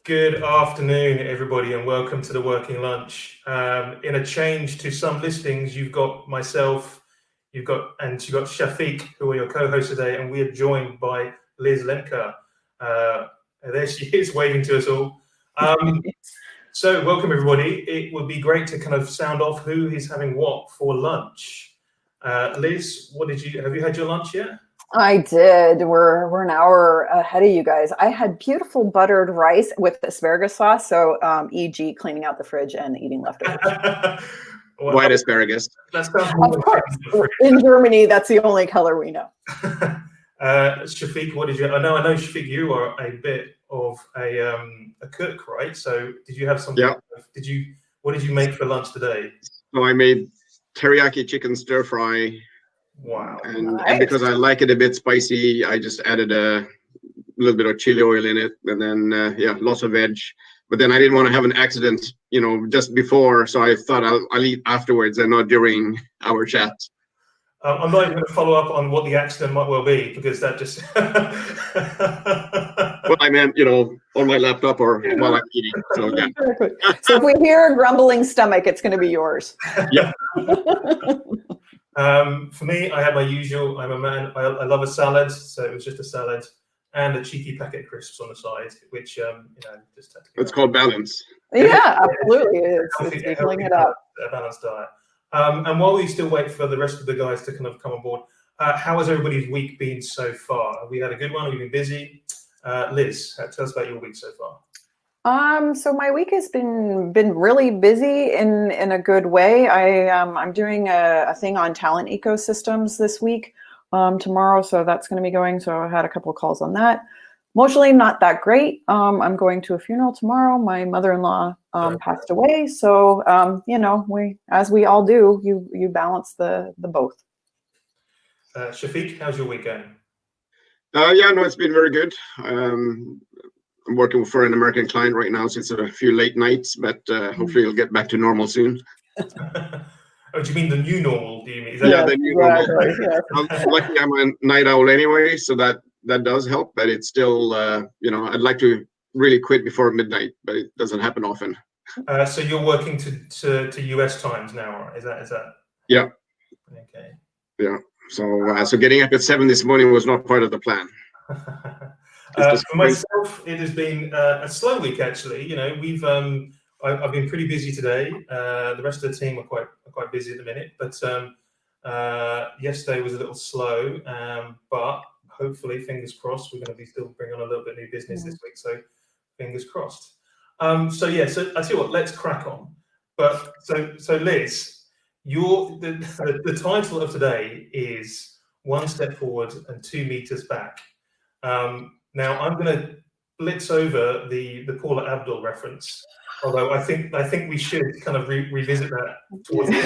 Good afternoon, everybody, and welcome to the Working Lunch. In a change to some listings, you've got myself, you've got Shafiq, who are your co-hosts today, and we are joined by Liz Lembke. There she is, waving to us all. So welcome, everybody. It would be great to kind of sound off who is having what for lunch. Liz, have you had your lunch yet? I did. We're an hour ahead of you guys. I had beautiful buttered rice with asparagus sauce. So, e.g., cleaning out the fridge and eating leftovers. Well, white asparagus. That sounds of course. In Germany, that's the only color we know. Shafiq, what did you? I know, Shafiq, you are a bit of a cook, right? So, did you have something? Yeah. What did you make for lunch today? So I made teriyaki chicken stir fry. Wow. And because I like it a bit spicy, I just added a little bit of chili oil in it, and then lots of veg. But then I didn't want to have an accident, just before, so I thought I'll eat afterwards and not during our chat. I'm not even going to follow up on what the accident might well be, because that just... Well, I meant, on my laptop or while I'm eating. So, yeah. Exactly. So if we hear a grumbling stomach, it's going to be yours. Yeah. For me, I had my usual. I'm a man. I love a salad, so it was just a salad and a cheeky packet of crisps on the side, which just had to. It's called balance. Yeah, absolutely. It's equaling it up. A balanced diet. And while we still wait for the rest of the guys to kind of come on board, how has everybody's week been so far? Have we had a good one? Have we been busy? Liz, tell us about your week so far. So my week has been really busy in a good way. I'm doing a thing on talent ecosystems this week, tomorrow, so that's going to be going. So I had a couple of calls on that. Emotionally, not that great. I'm going to a funeral tomorrow. My mother-in-law passed away, so as we all do, you balance the both. Shafiq, how's your week going? It's been very good. I'm working for an American client right now, so it's a few late nights, but hopefully it'll get back to normal soon. Oh, do you mean the new normal? Do you mean? The new normal. Yeah. Luckily, I'm a night owl anyway, so that does help. But it's still, I'd like to really quit before midnight, but it doesn't happen often. So you're working to US times now, right? Is that? Yeah. Okay. Yeah. So getting up at 7 this morning was not part of the plan. For myself, it has been a slow week, actually. I've been pretty busy today. The rest of the team are quite busy at the minute, but yesterday was a little slow. But hopefully, fingers crossed, we're going to be still bringing on a little bit of new business this week. So fingers crossed. So I tell you what, let's crack on. But so Liz, the title of today is 1 Step Forward and 2 Meters Back. Now I'm going to blitz over the Paula Abdul reference, although I think we should kind of revisit that towards the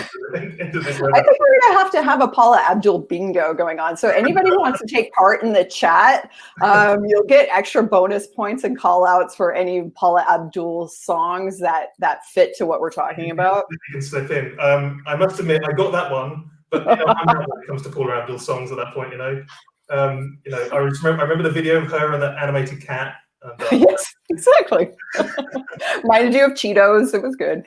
end of this webinar. I think we're going to have a Paula Abdul bingo going on. So anybody who wants to take part in the chat, you'll get extra bonus points and call outs for any Paula Abdul songs that fit to what we're talking about. You can slip in. I must admit, I got that one, but I'm not when it comes to Paula Abdul songs at that point, I remember the video of her and the animated cat. And, yes, exactly. Reminded you of Cheetos. It was good.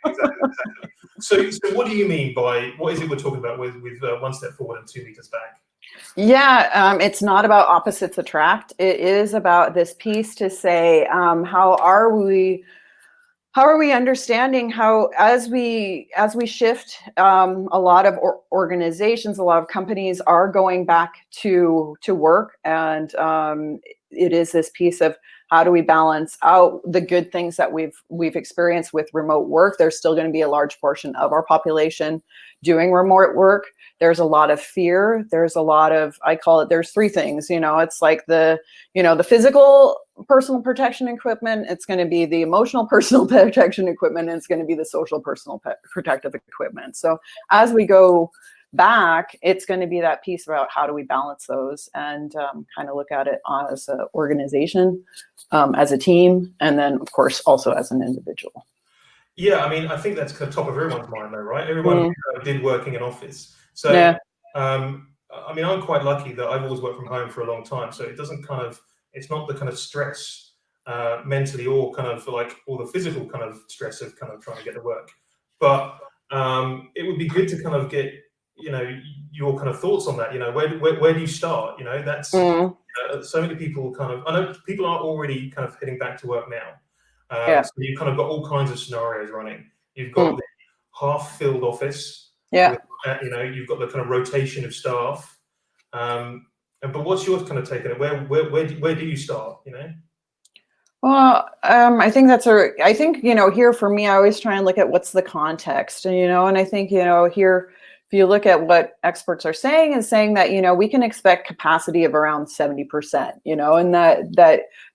Exactly. So what do you mean by, what is it we're talking about with 1 step forward and 2 meters back? Yeah, it's not about opposites attract. It is about this piece to say, how are we understanding how, as we shift, a lot of organizations, a lot of companies are going back to work, and it is this piece of how do we balance out the good things that we've experienced with remote work. There's still going to be a large portion of our population doing remote work. There's a lot of fear. There's a lot of, I call it, there's 3 things, it's like the physical personal protection equipment, it's going to be the emotional personal protection equipment, and it's going to be the social personal protective equipment. So as we go back, it's going to be that piece about how do we balance those, and kind of look at it as an organization, as a team, and then of course also as an individual. Yeah, I mean, I think that's kind of top of everyone's mind though, right? Everyone did work in an office. So I mean, I'm quite lucky that I've always worked from home for a long time, so it doesn't kind of, it's not the kind of stress mentally or kind of like all the physical kind of stress of kind of trying to get to work. But it would be good to kind of get, you know, your kind of thoughts on that. You know, where do you start? You know, that's so many people kind of, I know people are already kind of heading back to work now. So you've kind of got all kinds of scenarios running. You've got the half-filled office. Yeah. With, you know, you've got the kind of rotation of staff. But what's your kind of take on it? Where do you start? You know? Well, I think I think, you know, here for me, I always try and look at what's the context, and, you know, and I think, you know, here, if you look at what experts are saying, is saying that, you know, we can expect capacity of around 70%, you know, and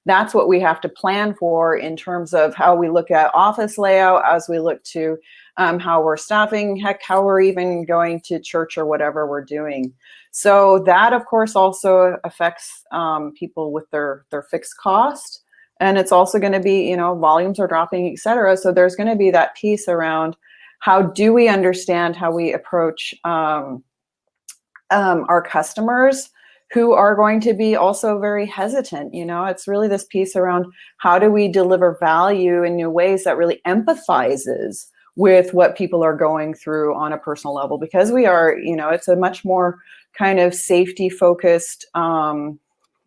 that's what we have to plan for in terms of how we look at office layout, as we look to how we're staffing, heck, how we're even going to church or whatever we're doing. So that, of course, also affects people with their fixed cost. And it's also going to be, you know, volumes are dropping, et cetera. So there's going to be that piece around how do we understand how we approach our customers who are going to be also very hesitant. You know, it's really this piece around how do we deliver value in new ways that really empathizes with what people are going through on a personal level, because we are, you know, it's a much more kind of safety focused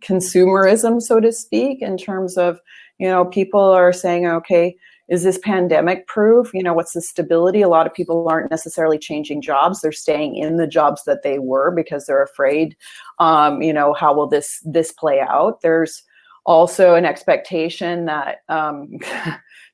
consumerism, so to speak, in terms of, you know, people are saying, okay, is this pandemic proof? You know, what's the stability? A lot of people aren't necessarily changing jobs. They're staying in the jobs that they were because they're afraid, you know, how will this play out? There's also an expectation that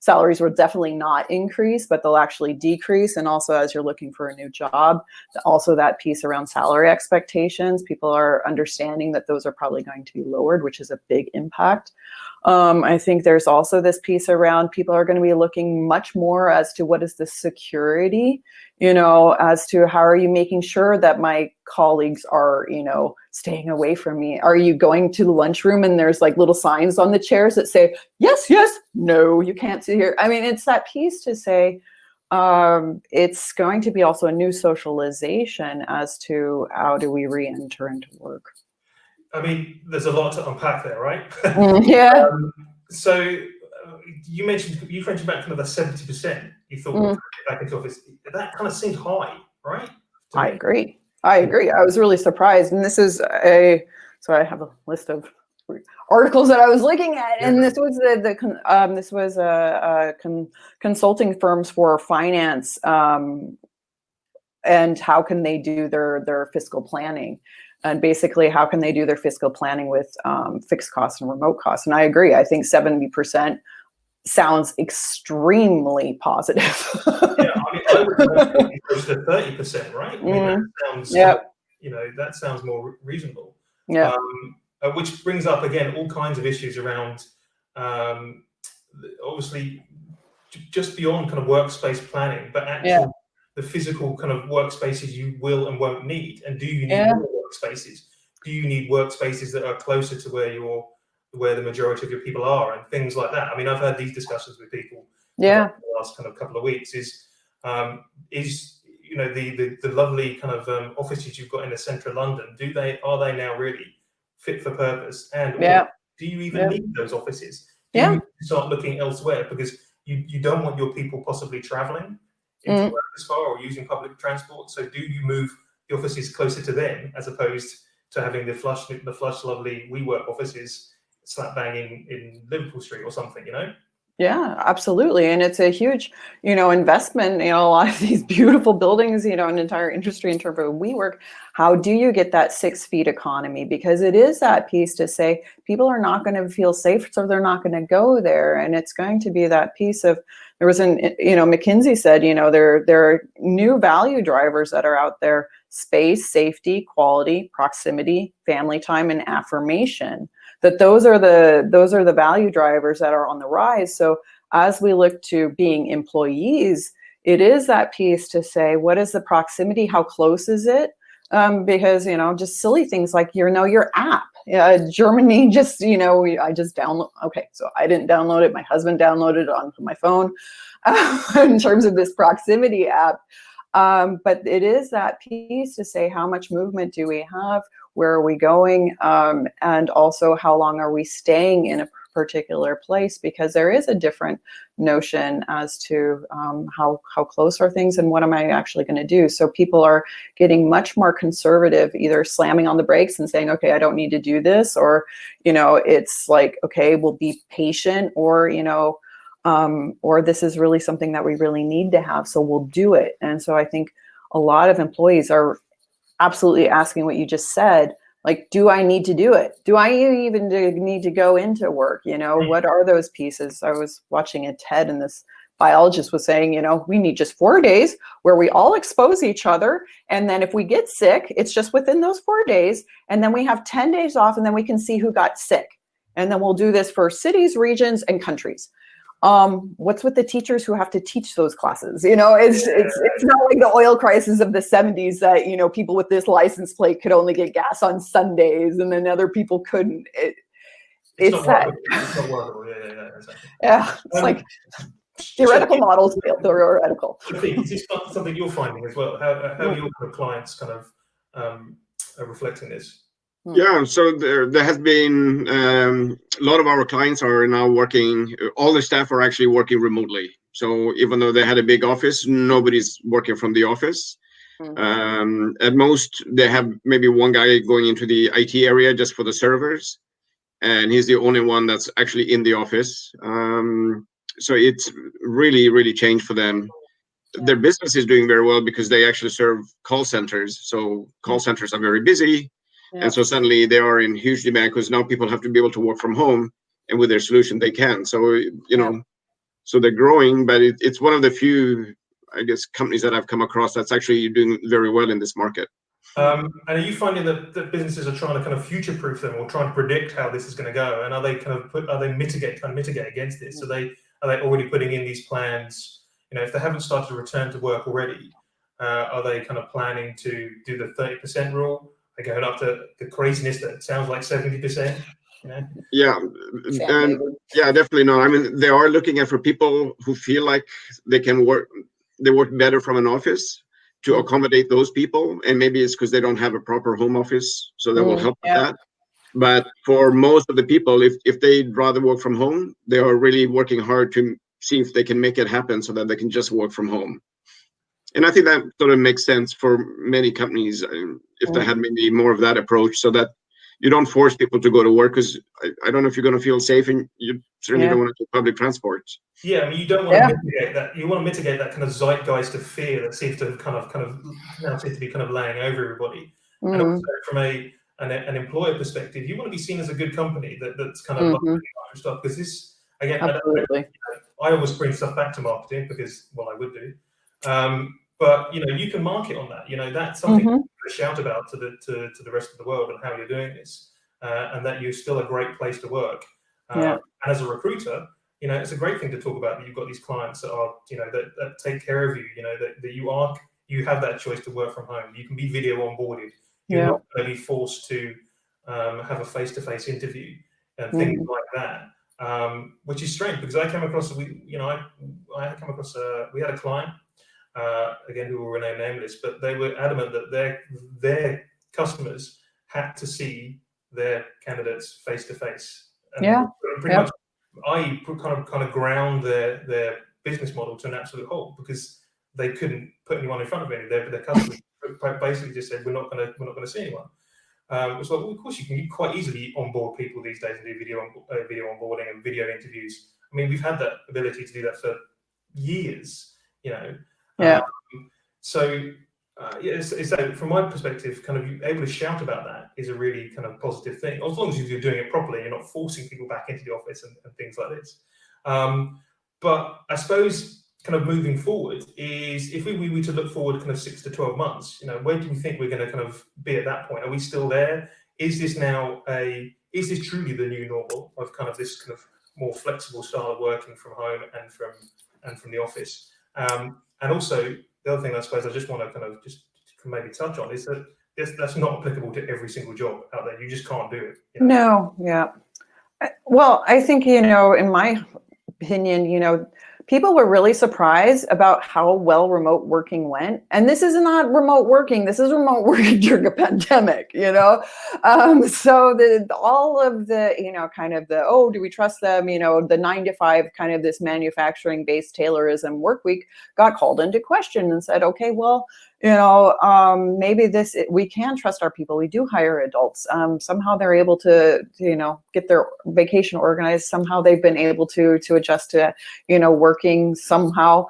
salaries will definitely not increase, but they'll actually decrease. And also, as you're looking for a new job, also that piece around salary expectations, people are understanding that those are probably going to be lowered, which is a big impact. I think there's also this piece around people are going to be looking much more as to what is the security, you know, as to how are you making sure that my colleagues are, you know, staying away from me? Are you going to the lunchroom and there's like little signs on the chairs that say, yes, yes, no, you can't sit here. I mean, it's that piece to say, it's going to be also a new socialization as to how do we re-enter into work. I mean, there's a lot to unpack there, right? Yeah. So you mentioned about kind of the 70% you thought would get back into office. That kind of seemed high, right? I agree. I was really surprised. And this is so I have a list of articles that I was looking at, and this was this was consulting firms for finance, and how can they do their fiscal planning. And basically, how can they do their fiscal planning with fixed costs and remote costs? And I agree. I think 70% sounds extremely positive. Yeah, I mean, I would go close to 30%, right? I mean, that sounds, you know, that sounds more reasonable. Yeah. Which brings up again all kinds of issues around, obviously, just beyond kind of workspace planning, but actually the physical kind of workspaces you will and won't need. And do you need more workspaces? Do you need workspaces that are closer to where the majority of your people are, and things like that? I mean, I've had these discussions with people in the last kind of couple of weeks. Is you know, the lovely kind of offices you've got in the centre of London, are they now really fit for purpose? And do you even need those offices? Do you start looking elsewhere, because you don't want your people possibly travelling into work as far or using public transport? So do you move the offices closer to them as opposed to having the flush lovely WeWork offices slap bang in Liverpool Street or something, you know? Yeah, absolutely. And it's a huge, you know, investment, you know, a lot of these beautiful buildings, you know, an entire industry in terms of WeWork. How do you get that 6 feet economy? Because it is that piece to say people are not going to feel safe, so they're not going to go there. And it's going to be that piece of, there was you know, McKinsey said, you know, there are new value drivers that are out there: space, safety, quality, proximity, family time, and affirmation. That those are the value drivers that are on the rise. So as we look to being employees, it is that piece to say, what is the proximity? How close is it? Because, you know, just silly things like, you know, your app. Germany just, you know, I just download. Okay, so I didn't download it. My husband downloaded it onto my phone. In terms of this proximity app, But it is that piece to say, how much movement do we have? Where are we going? And also, how long are we staying in a particular place? Because there is a different notion as to how close are things and what am I actually going to do. So people are getting much more conservative, either slamming on the brakes and saying, okay, I don't need to do this, or, it's like, okay, we'll be patient, or, or this is really something that we really need to have, so we'll do it. And so I think a lot of employees are absolutely asking what you just said, like, do I need to do it? Do I even need to go into work? What are those pieces? I was watching a TED, and this biologist was saying, we need just 4 days where we all expose each other. And then if we get sick, it's just within those 4 days. And then we have 10 days off, and then we can see who got sick. And then we'll do this for cities, regions, and countries. What's with the teachers who have to teach those classes? It's not like the oil crisis of the 70s that, people with this license plate could only get gas on Sundays and then other people couldn't. It's that. It's not workable. Yeah, exactly. Yeah, it's like theoretical models fail theoretical. Is this something you're finding as well? How are your clients kind of are reflecting this? Yeah, so there has been a lot of our clients are now working, all the staff are actually working remotely. So even though they had a big office, nobody's working from the office. At most, they have maybe one guy going into the IT area just for the servers, and he's the only one that's actually in the office. So it's really, really changed for them. Their business is doing very well because they actually serve call centers. So call centers are very busy. And so suddenly they are in huge demand because now people have to be able to work from home, and with their solution they can. So, so they're growing, but it's one of the few, I guess, companies that I've come across that's actually doing very well in this market. And are you finding that businesses are trying to kind of future-proof them, or trying to predict how this is going to go? And are they trying to mitigate against this? So are they already putting in these plans? If they haven't started to return to work already, are they kind of planning to do the 30% rule? They're going up to the craziness that sounds like 70%. Yeah, and yeah, definitely not. I mean, they are looking at for people who feel like they work better from an office to accommodate those people, and maybe it's because they don't have a proper home office, so that will help with that. But for most of the people, if they'd rather work from home, they are really working hard to see if they can make it happen so that they can just work from home. And I think that sort of makes sense for many companies if they had maybe more of that approach, so that you don't force people to go to work, because I don't know if you're going to feel safe, and you certainly don't want to take public transport. Yeah, I mean, you don't want to mitigate that. You want to mitigate that kind of zeitgeist of fear that seems to kind of now seems to be kind of laying over everybody. And also from an employer perspective, you want to be seen as a good company that's kind of stuff, because this, again, I always bring stuff back to marketing because, well, I would do. But you can market on that. That's something to shout about to the rest of the world, and how you're doing this, and that you're still a great place to work. And as a recruiter, it's a great thing to talk about that you've got these clients that are, that take care of you. That you have that choice to work from home. You can be video onboarded. You're not going to be forced to have a face-to-face interview and things like that. Which is strange, because I came across we had a client. Again, who will remain nameless, but they were adamant that their customers had to see their candidates face to face. Pretty much, i.e., kind of ground their business model to an absolute halt, because they couldn't put anyone in front of any. Their customers basically just said, we're not going to see anyone. So, well, of course, you can quite easily onboard people these days and do video onboarding and video interviews. I mean, we've had that ability to do that for years. So from my perspective, kind of able to shout about that is a really kind of positive thing, as long as you're doing it properly. You're not forcing people back into the office and things like this. But I suppose kind of moving forward is, if we were to look forward kind of 6 to 12 months, where do we think we're going to kind of be at that point? Are we still there? Is this truly the new normal of kind of this kind of more flexible style of working from home and from the office? And also, the other thing I suppose I just want to kind of just maybe touch on is that that's not applicable to every single job out there. You just can't do it. No, yeah. Well, I think, in my opinion, people were really surprised about how well remote working went. And this is not remote working. This is remote working during a pandemic, you know? So all of the, you know, kind of the, oh, do we trust them? You know, the 9 to 5 kind of this manufacturing based Taylorism work week got called into question and said, okay, well, you know, maybe we can trust our people. We do hire adults. Somehow they're able to, you know, get their vacation organized. Somehow they've been able to adjust to, you know, working somehow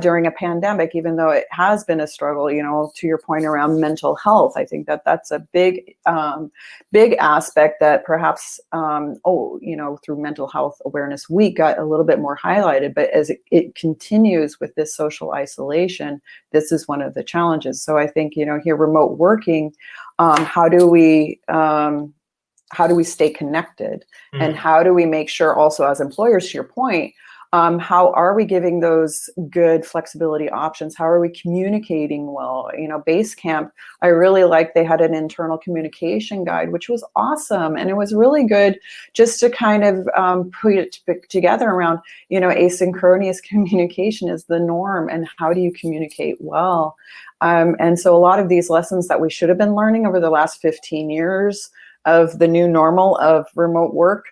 during a pandemic, even though it has been a struggle, you know, to your point around mental health. I think that's a big aspect that perhaps, you know, through Mental Health Awareness Week got a little bit more highlighted, but as it continues with this social isolation, this is one of the challenges. So I think, you know, here remote working, how do we stay connected, and how do we make sure also as employers, to your point, how are we giving those good flexibility options? How are we communicating well? You know, Basecamp, I really liked, they had an internal communication guide, which was awesome. And it was really good just to kind of put it together around, you know, asynchronous communication is the norm, and how do you communicate well? And so a lot of these lessons that we should have been learning over the last 15 years of the new normal of remote work,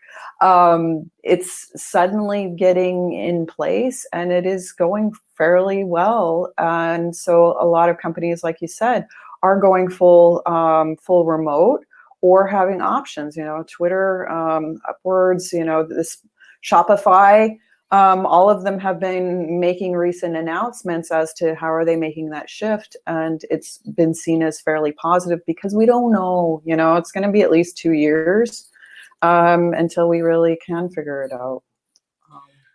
it's suddenly getting in place, and it is going fairly well. And so a lot of companies, like you said, are going full remote, or having options, you know, Twitter, Upwards, you know, this Shopify, all of them have been making recent announcements as to how are they making that shift. And it's been seen as fairly positive, because we don't know, you know, it's going to be at least 2 years until we really can figure it out.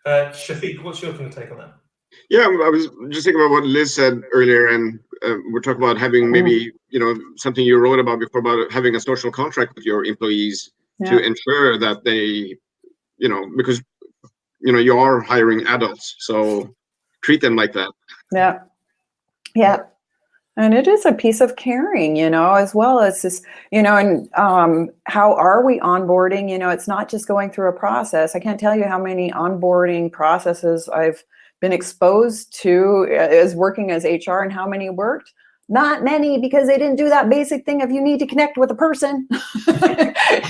Shafiq, what's your kind of take on that? Yeah, I was just thinking about what Liz said earlier, and we're talking about having maybe, you know, something you wrote about before, about having a social contract with your employees to ensure that they, you know, because, you know, you are hiring adults, so treat them like that. Yeah. And it is a piece of caring, you know, as well as this, you know, and how are we onboarding? You know, it's not just going through a process. I can't tell you how many onboarding processes I've been exposed to as working as HR, and how many worked. Not many, because they didn't do that basic thing of you need to connect with a person.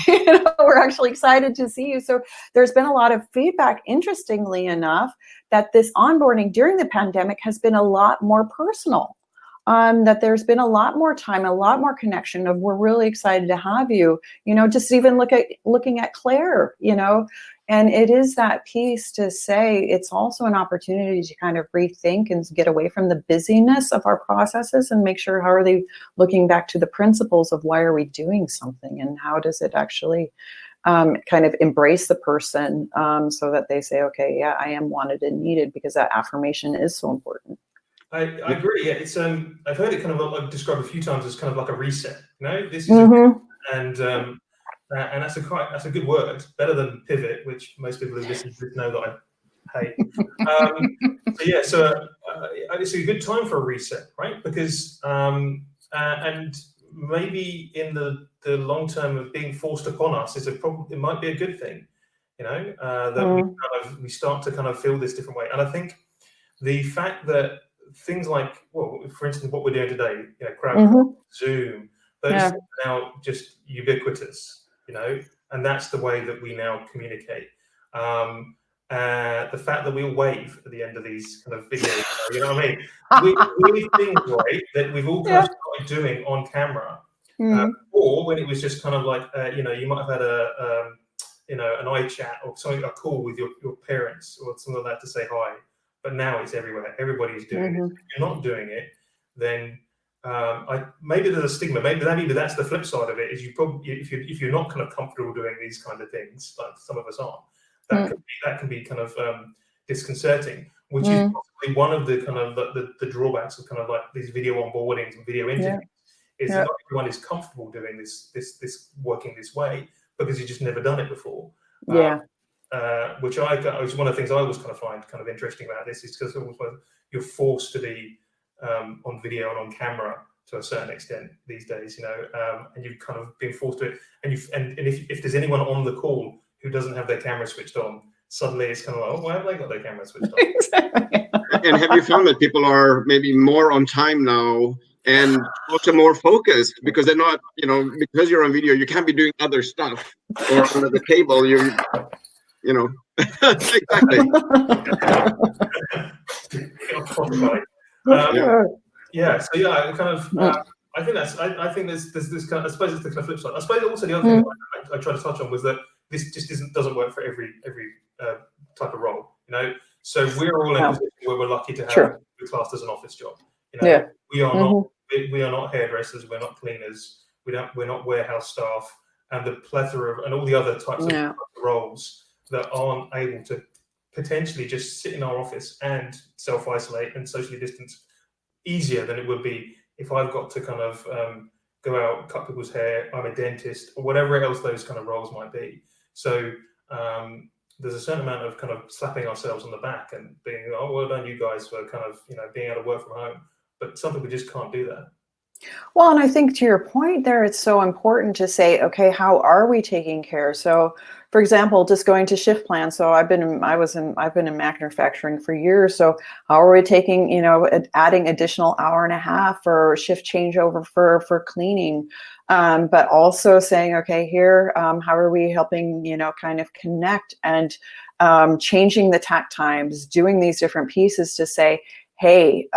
You know, we're actually excited to see you. So there's been a lot of feedback, interestingly enough, that this onboarding during the pandemic has been a lot more personal. That there's been a lot more time, a lot more connection of, we're really excited to have you, you know, just even looking at Claire, you know, and it is that piece to say it's also an opportunity to kind of rethink and get away from the busyness of our processes, and make sure, how are they looking back to the principles of why are we doing something, and how does it actually kind of embrace the person, so that they say, okay, yeah, I am wanted and needed, because that affirmation is so important. I agree. Yeah, it's I've heard it kind of described a few times as kind of like a reset. You know, this is and that's a good word, better than pivot, which most people who listen to this know that I hate. So it's a good time for a reset, right? Because and maybe in the long term of being forced upon us is it might be a good thing, you know, that we start to kind of feel this different way. And I think the fact that things like, well, for instance, what we're doing today, you know, crowd, Zoom, those things are now just ubiquitous, you know, and that's the way that we now communicate. The fact that we'll wave at the end of these kind of videos, you know what I mean? Weird things, right, that we've all kind of started doing on camera, or when it was just kind of like, you know, you might have had you know, an eye chat or something, a call with your parents or something like that to say hi. But now it's everywhere. Everybody's doing it. If you're not doing it, then maybe there's a stigma. Maybe that's the flip side of it. Is you probably, if you're not kind of comfortable doing these kind of things, like some of us aren't, that can be kind of disconcerting. Which is possibly one of the kind of the drawbacks of kind of like these video onboardings and video interviews. Is that not everyone is comfortable doing this working this way, because you've just never done it before. Which was one of the things I always kind of find kind of interesting about this, is because you're forced to be on video and on camera to a certain extent these days, you know, and you've kind of been forced to it. And if there's anyone on the call who doesn't have their camera switched on, suddenly it's kind of like, oh, why have they got their camera switched on? Exactly. And have you found that people are maybe more on time now and also more focused because they're not, because you're on video, you can't be doing other stuff, or under the table, exactly. Yeah. So yeah, kind of. I think there's this kind of. I suppose it's the kind of flip side. I suppose also the other thing I tried to touch on was that this just doesn't work for every type of role. So we're all in a position where we're lucky to have it classed as an office job. We are not. We are not hairdressers. We're not cleaners. We're not warehouse staff, and the plethora of and all the other types of roles that aren't able to potentially just sit in our office and self-isolate and socially distance easier than it would be if I've got to kind of go out, cut people's hair, I'm a dentist, or whatever else those kind of roles might be. So there's a certain amount of kind of slapping ourselves on the back and being, oh, well done you guys for kind of, being able to work from home. But some people just can't do that. Well, and I think to your point there, it's so important to say, okay, how are we taking care? So, for example, just going to shift plan. So I've been in manufacturing for years. So how are we taking, adding additional hour and a half for shift changeover for cleaning, but also saying, okay, here, how are we helping, kind of connect and changing the tact times, doing these different pieces to say, hey,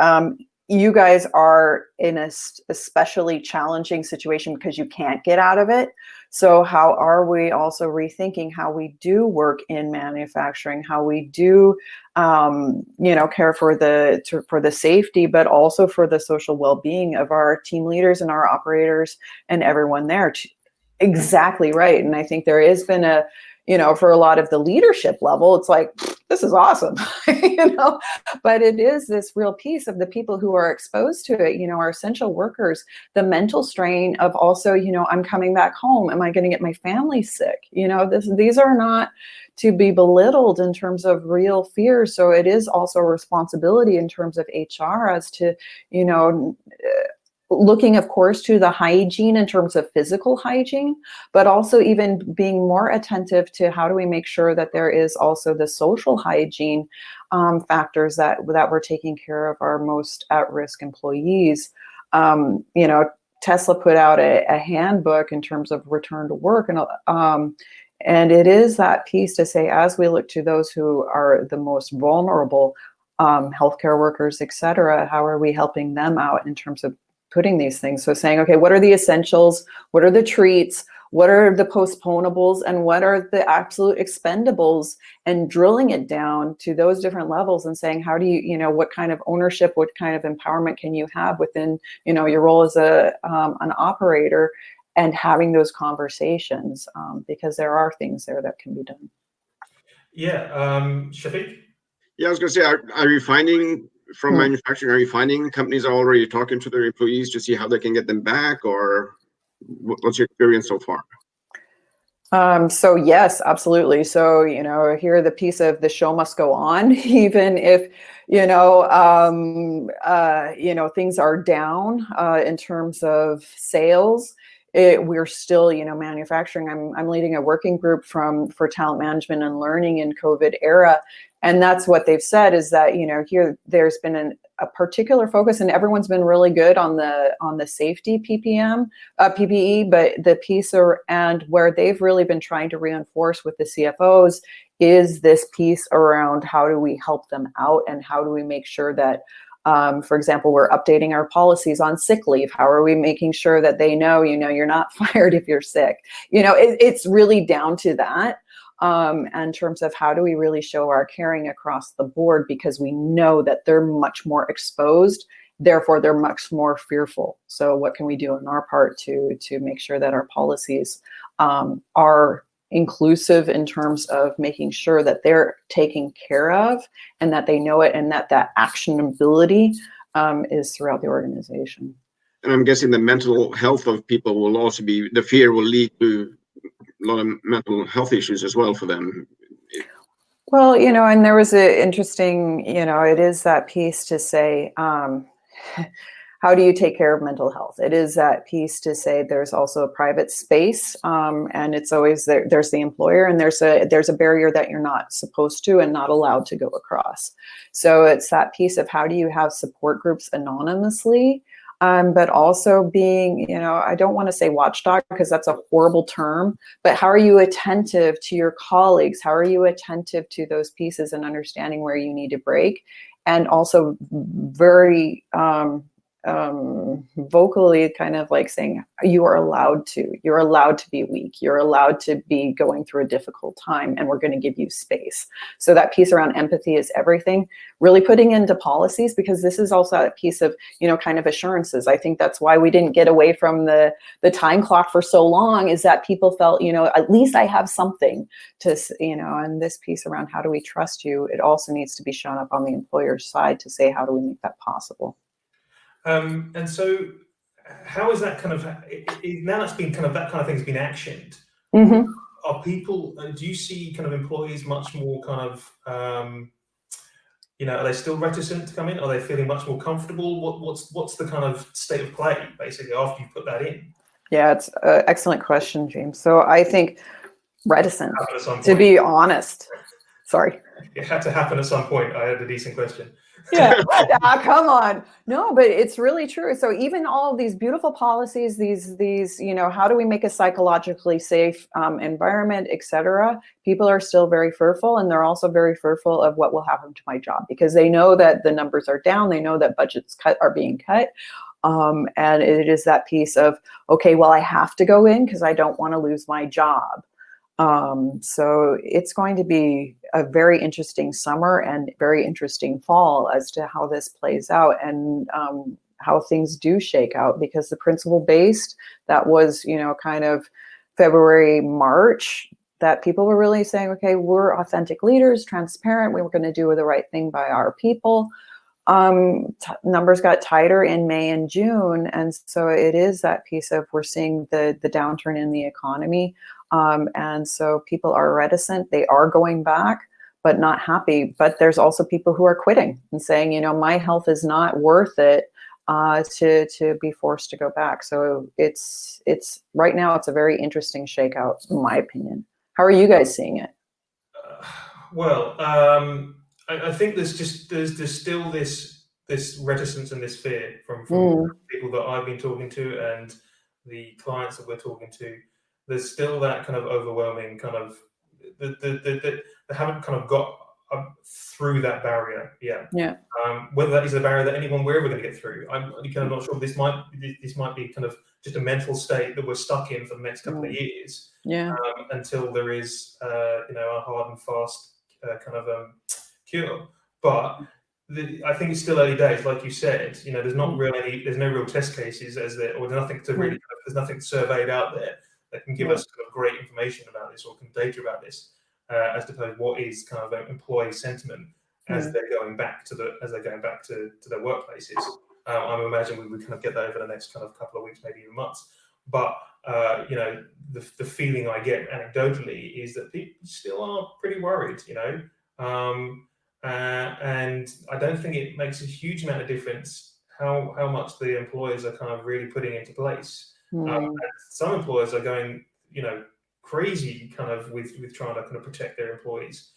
you guys are in a especially challenging situation because you can't get out of it. So how are we also rethinking how we do work in manufacturing, how we do, care for the safety, but also for the social well-being of our team leaders and our operators and everyone there. Exactly right. And I think there has been for a lot of the leadership level, it's like, this is awesome, but it is this real piece of the people who are exposed to it, our essential workers, the mental strain of also, I'm coming back home. Am I going to get my family sick? These are not to be belittled in terms of real fears. So it is also a responsibility in terms of HR as to, looking, of course, to the hygiene in terms of physical hygiene, but also even being more attentive to how do we make sure that there is also the social hygiene factors that we're taking care of our most at-risk employees. Tesla put out a handbook in terms of return to work, and it is that piece to say, as we look to those who are the most vulnerable, healthcare workers, et cetera, how are we helping them out in terms of putting these things? So saying, okay, what are the essentials? What are the treats? What are the postponables? And what are the absolute expendables? And drilling it down to those different levels and saying, how do you, what kind of ownership, what kind of empowerment can you have within, your role as an operator, and having those conversations, because there are things there that can be done. Yeah. Shafiq? Yeah, I was going to say, are you finding from manufacturing, are you finding companies are already talking to their employees to see how they can get them back, or what's your experience so far? So yes, absolutely. So, here the piece of the show must go on, even if, things are down in terms of sales. We're still, manufacturing. I'm leading a working group for talent management and learning in COVID era. And that's what they've said is that, here there's been a particular focus, and everyone's been really good on the safety PPE, but the piece and where they've really been trying to reinforce with the CFOs is this piece around how do we help them out and how do we make sure that, for example, we're updating our policies on sick leave. How are we making sure that they know, you're not fired if you're sick? It's really down to that. In terms of how do we really show our caring across the board, because we know that they're much more exposed, therefore they're much more fearful. So what can we do on our part to make sure that our policies are inclusive in terms of making sure that they're taken care of and that they know it, and that actionability is throughout the organization. And I'm guessing the mental health of people will also be, the fear will lead to a lot of mental health issues as well for them. Well, and there was an interesting, it is that piece to say, how how do you take care of mental health? It is that piece to say there's also a private space, and it's always there's the employer, and there's a barrier that you're not supposed to and not allowed to go across. So it's that piece of how do you have support groups anonymously, but also being, I don't want to say watchdog because that's a horrible term, but how are you attentive to your colleagues? How are you attentive to those pieces and understanding where you need to break? And also very vocally kind of like saying you're allowed to be weak, you're allowed to be going through a difficult time, and we're going to give you space. So that piece around empathy is everything, really putting into policies, because this is also a piece of kind of assurances. I think that's why we didn't get away from the time clock for so long, is that people felt at least I have something to and this piece around how do we trust you, it also needs to be shown up on the employer's side to say how do we make that possible. And so how is that kind of, now that's been kind of, that kind of thing's been actioned, Mm-hmm. are people, do you see kind of employees much more kind of, are they still reticent to come in? Are they feeling much more comfortable? What's the kind of state of play, basically, after you put that in? Yeah, it's an excellent question, James. So I think reticent, to be honest. Sorry. It had to happen at some point. I had a decent question. Yeah, come on. No, but it's really true. So even all of these beautiful policies, these, how do we make a psychologically safe environment, et cetera? People are still very fearful, and they're also very fearful of what will happen to my job, because they know that the numbers are down. They know that budgets are being cut. And it is that piece of, okay, well, I have to go in because I don't want to lose my job. So it's going to be a very interesting summer and very interesting fall as to how this plays out, and how things do shake out, because the principle based, that was, kind of February, March, that people were really saying, okay, we're authentic leaders, transparent, we were going to do the right thing by our people. Numbers got tighter in May and June. And so it is that piece of, we're seeing the downturn in the economy. And so people are reticent, they are going back, but not happy. But there's also people who are quitting and saying, my health is not worth it to be forced to go back. So it's right now, it's a very interesting shakeout, in my opinion. How are you guys seeing it? I think there's still this reticence and this fear from people that I've been talking to and the clients that we're talking to. There's still that kind of overwhelming kind of they haven't kind of got through that barrier yet. Yeah. Whether that is a barrier that we're ever going to get through, I'm kind of not sure. This might be kind of just a mental state that we're stuck in for the next couple of years. Yeah. Until there is a hard and fast kind of cure. But I think it's still early days, like you said. There's no real test cases or there's nothing surveyed out there that can give us kind of great information about this or data about this, as to what is kind of employee sentiment as they're going back to their workplaces. I imagine we would kind of get that over the next kind of couple of weeks, maybe even months. But the feeling I get anecdotally is that people still are pretty worried, and I don't think it makes a huge amount of difference how much the employers are kind of really putting into place. Some employers are going, crazy kind of with trying to kind of protect their employees,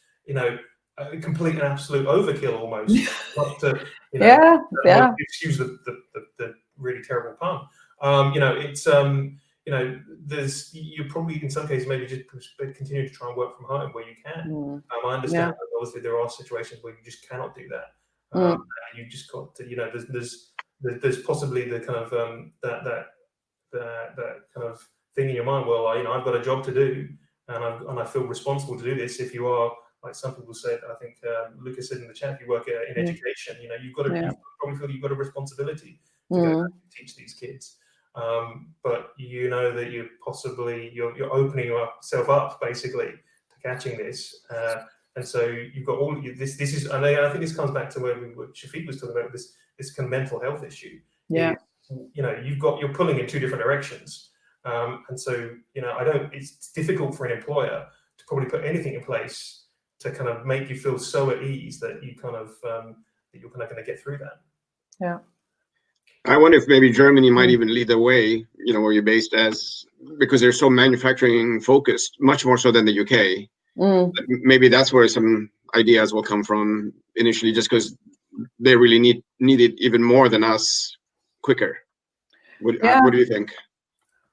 complete and absolute overkill almost. Not to, excuse the really terrible pun. There's, you probably in some cases maybe just continue to try and work from home where you can. I understand that obviously there are situations where you just cannot do that. And you just got to, there's possibly the kind of that kind of thing in your mind. Well, I've got a job to do, and I feel responsible to do this. If you are, like some people said, I think Lucas said in the chat, if you work in education, you've got to you probably feel you've got a responsibility to go back and teach these kids. But that you're opening yourself up basically to catching this, and so you've got all this. This is, and I think this comes back to where Shafiq was talking about this kind of mental health issue. Yeah. You're pulling in two different directions, and so it's difficult for an employer to probably put anything in place to kind of make you feel so at ease that you kind of that you're kind of going to get through that. Yeah. I wonder if maybe Germany might even lead the way, where you're based as, because they're so manufacturing focused, much more so than the UK. Maybe that's where some ideas will come from initially, just because they really need it even more than us quicker. What do you think?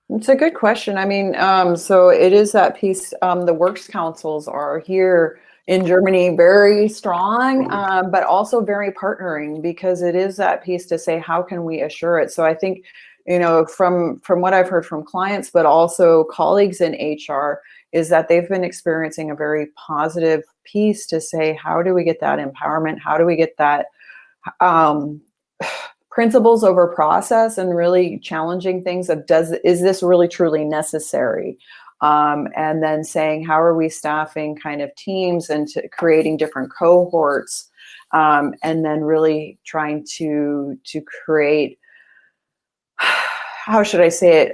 It's a good question. I mean, so it is that piece, the works councils are here in Germany very strong, but also very partnering, because it is that piece to say, how can we assure it? So I think, from what I've heard from clients, but also colleagues in HR, is that they've been experiencing a very positive piece to say, how do we get that empowerment? How do we get that principles over process, and really challenging things of, is this really truly necessary? And then saying, how are we staffing kind of teams and creating different cohorts, and then really trying to create, how should I say it,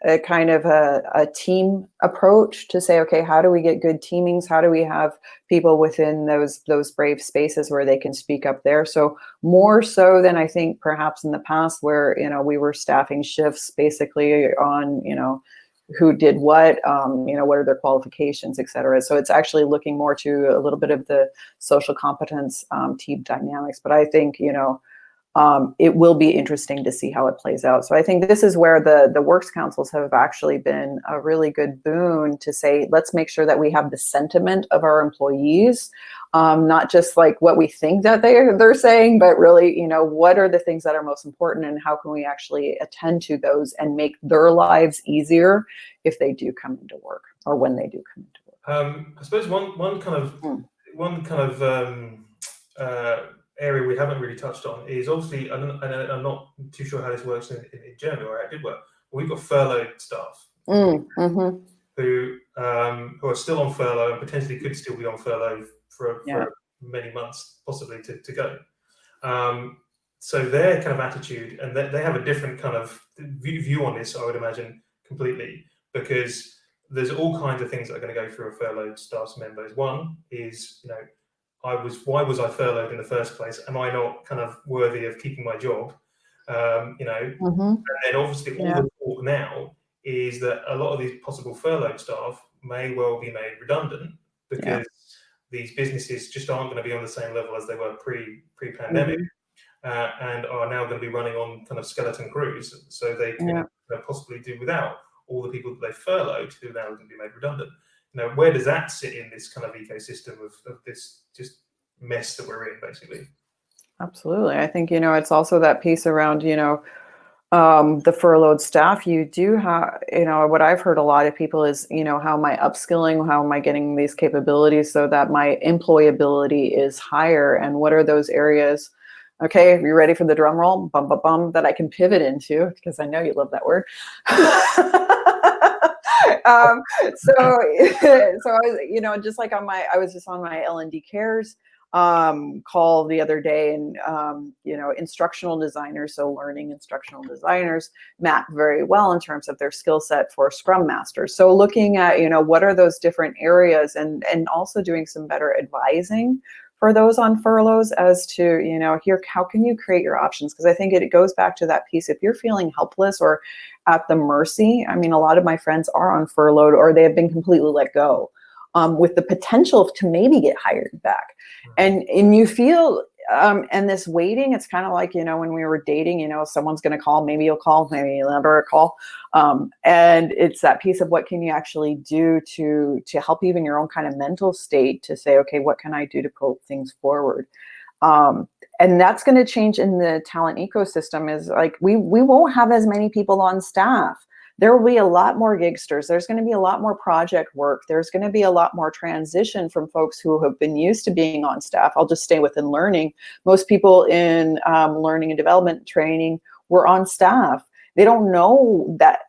a kind of a team approach to say, okay, how do we get good teamings? How do we have people within those brave spaces where they can speak up there? So more so than I think perhaps in the past, where, we were staffing shifts basically on, who did what, what are their qualifications, et cetera. So it's actually looking more to a little bit of the social competence, team dynamics. But I think, it will be interesting to see how it plays out. So I think this is where the works councils have actually been a really good boon to say, let's make sure that we have the sentiment of our employees, not just like what we think that they're saying, but really, what are the things that are most important, and how can we actually attend to those and make their lives easier if they do come into work, or when they do come into work. I suppose one kind of area we haven't really touched on is, obviously, and I'm not too sure how this works in Germany, or how it did work. We've got furloughed staff who are still on furlough, and potentially could still be on furlough for many months, possibly to go. So their kind of attitude, and they have a different kind of view on this, I would imagine, completely, because there's all kinds of things that are going to go through a furloughed staff's members. One is, why was I furloughed in the first place? Am I not kind of worthy of keeping my job? And then obviously all the talk now is that a lot of these possible furloughed staff may well be made redundant, because these businesses just aren't going to be on the same level as they were pre-pandemic, and are now going to be running on kind of skeleton crews, so they can possibly do without all the people that they furloughed, who are now going to be made redundant. Where does that sit in this kind of ecosystem of this just mess that we're in, basically? Absolutely. I think, it's also that piece around, the furloughed staff. You do have, what I've heard a lot of people is, how am I upskilling? How am I getting these capabilities so that my employability is higher? And what are those areas? Okay, are you ready for the drum roll? Bum, bum, bum, that I can pivot into, because I know you love that word. So I was, just like I was just on my L&D Cares call the other day, and instructional designers, so learning instructional designers, map very well in terms of their skill set for Scrum Masters. So looking at, what are those different areas, and also doing some better advising for those on furloughs as to, here, how can you create your options? Because I think it goes back to that piece. If you're feeling helpless or at the mercy, I mean, a lot of my friends are on furloughed, or they have been completely let go, with the potential to maybe get hired back. And you feel, and this waiting, it's kind of like, when we were dating, someone's going to call, maybe you'll call, maybe you'll never call. And it's that piece of what can you actually do to help even your own kind of mental state to say, okay, what can I do to pull things forward? And that's going to change in the talent ecosystem, is like, we won't have as many people on staff. There will be a lot more gigsters. There's going to be a lot more project work. There's going to be a lot more transition from folks who have been used to being on staff. I'll just stay within learning. Most people in learning and development training were on staff. They don't know that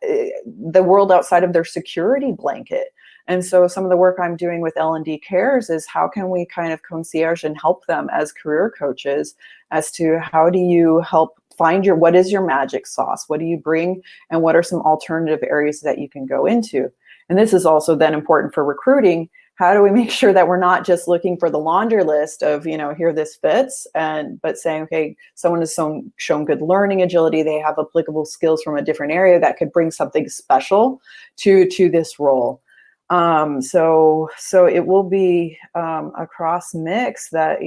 the world outside of their security blanket. And so some of the work I'm doing with L&D Cares is, how can we kind of concierge and help them as career coaches as to how do you help find what is your magic sauce? What do you bring? And what are some alternative areas that you can go into? And this is also then important for recruiting. how do we make sure that we're not just looking for the laundry list of, here this fits, but saying, okay, someone has shown good learning agility, they have applicable skills from a different area that could bring something special to this role. So it will be a cross mix that,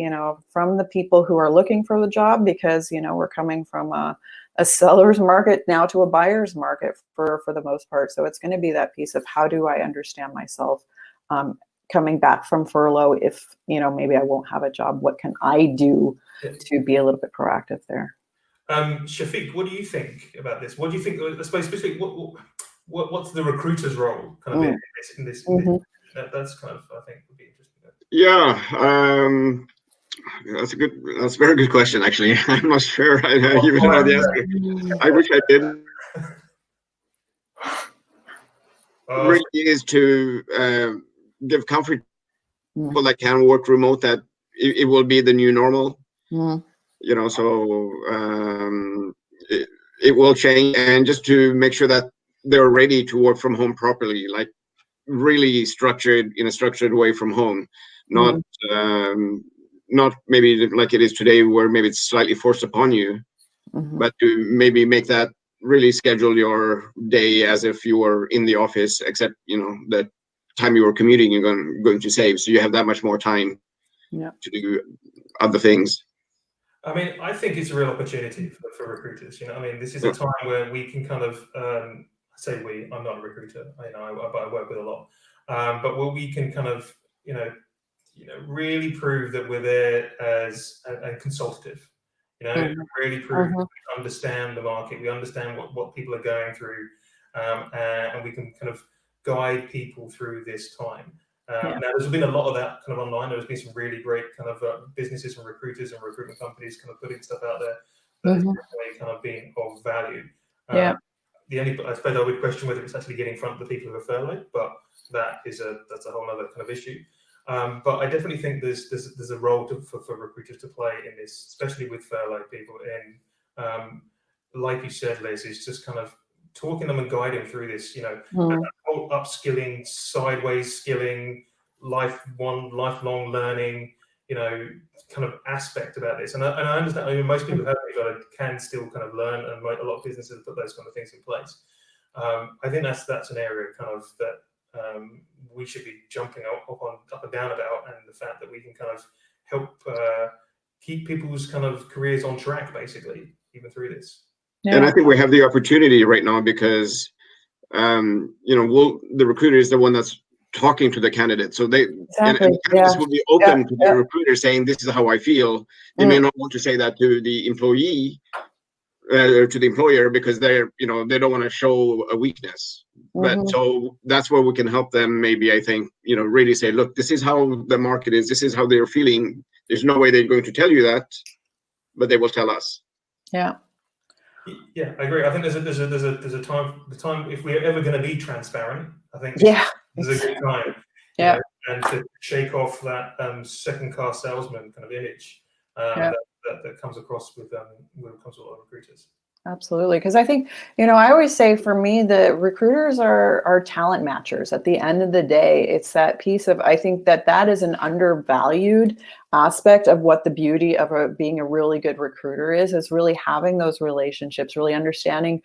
from the people who are looking for the job, because, we're coming from a seller's market now to a buyer's market for the most part. So it's going to be that piece of, how do I understand myself coming back from furlough? If, maybe I won't have a job, what can I do to be a little bit proactive there? Shafiq, what do you think about this? What do you think, I suppose, especially what's the recruiter's role kind of in this? That's kind of, I think, would be interesting. Yeah, that's a very good question, actually. I'm not sure I even know the answer. I wish I did. Really is to give comfort to people that can work remote, that it will be the new normal. So it will change, and just to make sure that they're ready to work from home properly, like really structured, in a structured way from home, not maybe like it is today, where maybe it's slightly forced upon you, but to maybe make that really schedule your day as if you were in the office, except the time you were commuting you're going to save, so you have that much more time to do other thbut I mean, I think it's a real opportunity for recruiters. I mean, this is a time where we can kind of say we. I'm not a recruiter, but I work with a lot. But where we can kind of really prove that we're there as and consultative. Really prove we understand the market, we understand what people are going through, and we can kind of guide people through this time. Now, there's been a lot of that kind of online. There's been some really great kind of businesses and recruiters and recruitment companies kind of putting stuff out there that's definitely kind of being of value. I suppose I would question whether it's actually getting in front of the people who are furloughed, but that's a whole other kind of issue. But I definitely think there's a role for recruiters to play in this, especially with furloughed people. And like you said, Liz, is just kind of talking them and guiding through this, whole upskilling, sideways skilling, lifelong learning, kind of aspect about this. And I understand, most people can still kind of learn, and a lot of businesses put those kind of things in place. I think that's an area kind of that we should be jumping up and down about, and the fact that we can kind of help keep people's kind of careers on track, basically, even through this. And I think we have the opportunity right now because, the recruiter is the one that's talking to the candidate. So they and the candidates will be open to the recruiter saying, this is how I feel. They may not want to say that to the employee or to the employer, because they don't want to show a weakness. But so that's where we can help them, maybe, I think, really say, look, this is how the market is. This is how they're feeling. There's no way they're going to tell you that, but they will tell us. Yeah, I agree. I think there's a time. The time, if we're ever going to be transparent, I think this is a good time. And to shake off that second-car salesman kind of image that comes across when it comes to a lot of recruiters. Absolutely. Because I think, I always say, for me, the recruiters are talent matchers. At the end of the day, it's that piece of, I think that is an undervalued aspect of what the beauty of being a really good recruiter is really having those relationships, really understanding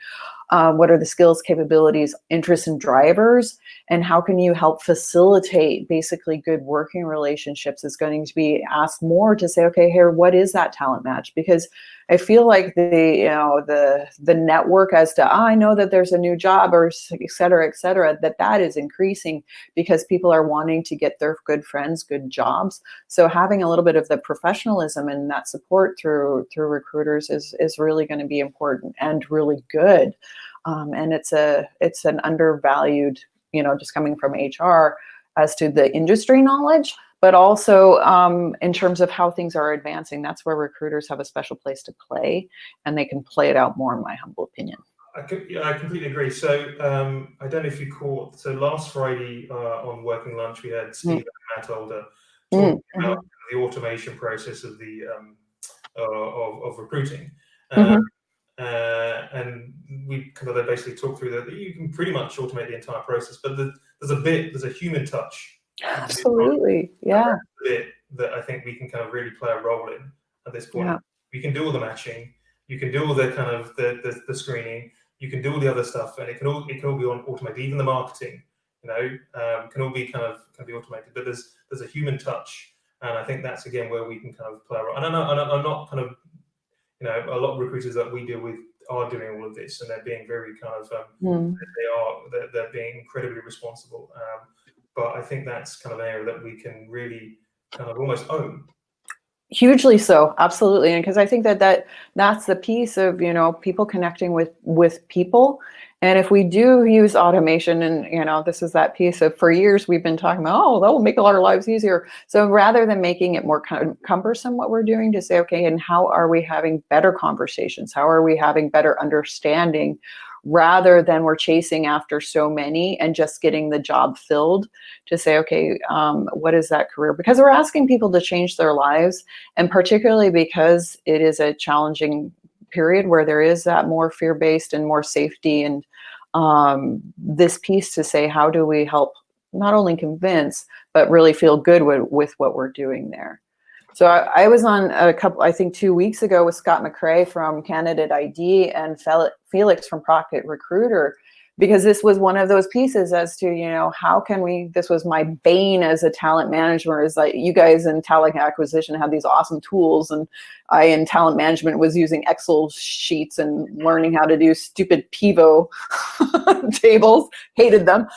what are the skills, capabilities, interests, and drivers, and how can you help facilitate basically good working relationships is going to be asked more to say, okay, here, what is that talent match? Because I feel like the network as to, I know that there's a new job, or et cetera, that is increasing because people are wanting to get their good friends good jobs. So having a little bit of the professionalism and that support through recruiters is really going to be important and really good. And it's an undervalued, just coming from HR, as to the industry knowledge, but also in terms of how things are advancing. That's where recruiters have a special place to play, and they can play it out more, in my humble opinion. I completely agree. So I don't know if you caught, so last Friday on Working Lunch, we had Steve and Matt Older talking about the automation process of the of recruiting. And we kind of basically talked through that you can pretty much automate the entire process, but there's a human touch Absolutely. Yeah. Bit that I think we can kind of really play a role in at this point. Yeah. We can do all the matching, you can do all the kind of the screening, you can do all the other stuff, and it can all be automated. Even the marketing, can all be can be automated. But there's a human touch, and I think that's again where we can kind of play a role. And I'm not kind of, a lot of recruiters that we deal with are doing all of this, and they're being very kind of they're being incredibly responsible. But I think that's kind of an area that we can really kind of almost own. Hugely so, absolutely. And because I think that's the piece of, people connecting with people. And if we do use automation, and this is that piece of, for years we've been talking about, oh, that will make our lives easier. So rather than making it more cumbersome, what we're doing, to say, okay, and how are we having better conversations? How are we having better understanding, rather than we're chasing after so many and just getting the job filled, to say, okay, what is that career? Because we're asking people to change their lives, and particularly because it is a challenging period where there is that more fear-based and more safety, and this piece to say, how do we help not only convince, but really feel good with what we're doing there. So I was on I think 2 weeks ago, with Scott McRae from Candidate ID and Felix from Rocket Recruiter, because this was one of those pieces as to, how can we, this was my bane as a talent manager, is like, you guys in talent acquisition have these awesome tools, and I in talent management was using Excel sheets and learning how to do stupid Pivo tables, hated them.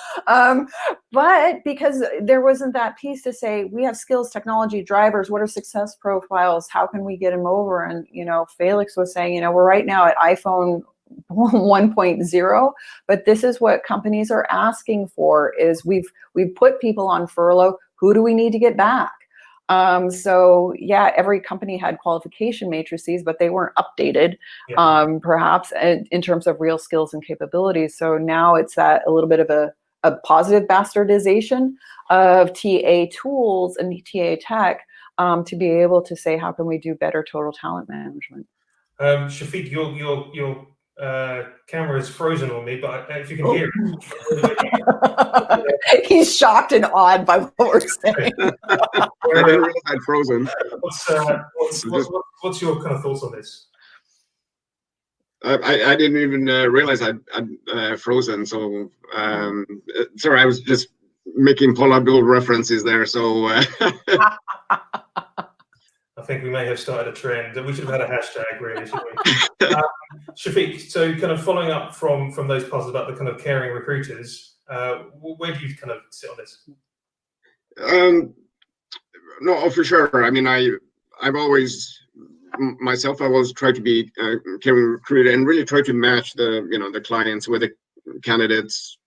But because there wasn't that piece to say, we have skills, technology, drivers, what are success profiles, how can we get them over? And, Felix was saying, we're right now at iPhone 1.0, but this is what companies are asking for, is we've put people on furlough. Who do we need to get back? So yeah, every company had qualification matrices, but they weren't updated, perhaps in terms of real skills and capabilities. So now it's that a little bit of a positive bastardization of TA tools and TA tech, to be able to say, how can we do better total talent management? Shafiq, your camera is frozen on me, but if you can hear it. He's shocked and awed by what we're saying. I didn't realize I'd frozen. What's your kind of thoughts on this? I didn't even realize I'd frozen. So sorry, I was just making Paul Abdul references there. So I think we may have started a trend. We should have had a hashtag, really, shouldn't we? Shafiq, so kind of following up from those parts about the kind of caring recruiters, where do you kind of sit on this? No, for sure. I mean, I've always tried to be a caring recruiter and really try to match the clients with the candidates.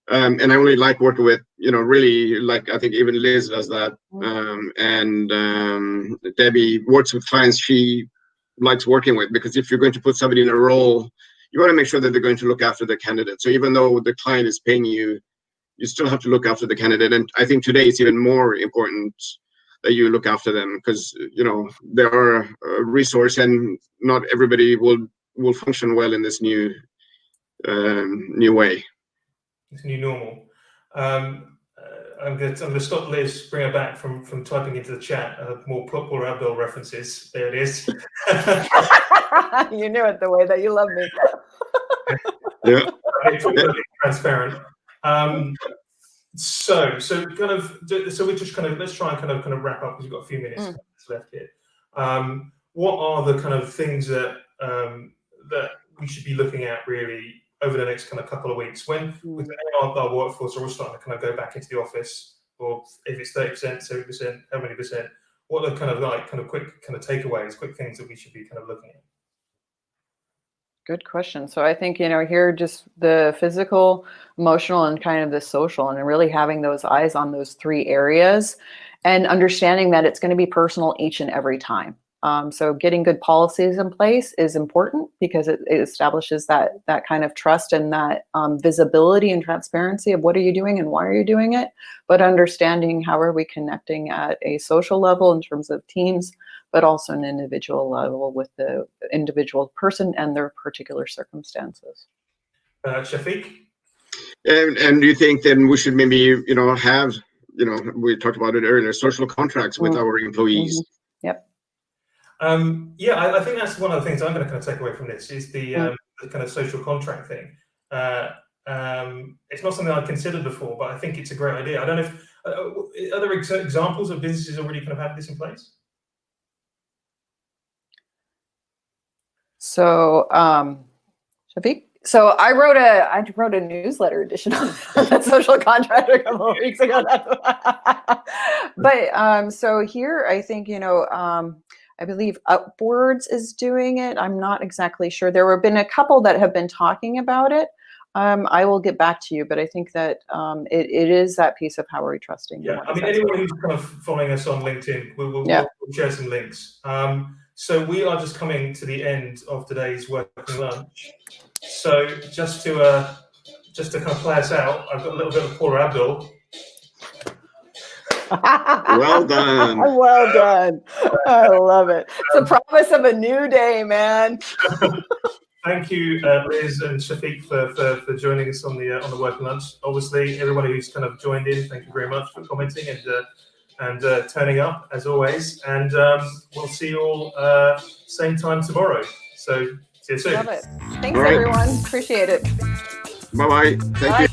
And I only like working with, really, like, I think even Liz does that. And Debbie works with clients she likes working with, because if you're going to put somebody in a role, you want to make sure that they're going to look after the candidate. So even though the client is paying you, you still have to look after the candidate. And I think today it's even more important that you look after them, because, they are a resource, and not everybody will function well in this new way. It's new normal. I'm going to stop Liz, bring her back from typing into the chat more Paul Abdul references. There it is. You knew it, the way that you love me. Yeah. It's really transparent. So we're just let's try and kind of wrap up, because we've got a few minutes left here. What are the kind of things that we should be looking at really over the next kind of couple of weeks, when our workforce are all starting to kind of go back into the office, or if it's 30%, 70%, how many percent? What are kind of quick kind of takeaways, quick things that we should be kind of looking at? Good question. So I think, here, just the physical, emotional, and kind of the social, and really having those eyes on those three areas, and understanding that it's going to be personal each and every time. So getting good policies in place is important, because it establishes that kind of trust and that visibility and transparency of what are you doing and why are you doing it, but understanding how are we connecting at a social level in terms of teams, but also an individual level with the individual person and their particular circumstances. Shafiq? And do you think then we should maybe, have, we talked about it earlier, social contracts with our employees. Yep. Yeah, I think that's one of the things I'm going to kind of take away from this is the kind of social contract thing. It's not something I'd considered before, but I think it's a great idea. I don't know if are there examples of businesses already kind of have this in place? So, Shafiq. So I wrote a newsletter edition of that social contract a couple of weeks ago. But so here, I think I believe Upwards is doing it. I'm not exactly sure. There have been a couple that have been talking about it. I will get back to you, but I think that it is that piece of how are we trusting. Yeah, I mean, anyone who's kind of following us on LinkedIn, we'll share some links. So we are just coming to the end of today's working lunch. So just to kind of play us out, I've got a little bit of Paula Abdul. Well done. Well done. I love it. It's the promise of a new day, man. Thank you, Liz and Shafiq, for joining us on the working lunch. Obviously, everybody who's kind of joined in, thank you very much for commenting and turning up as always. And we'll see you all same time tomorrow. So see you soon. Love it. Thanks, everyone. Appreciate it. Bye-bye. Thank you.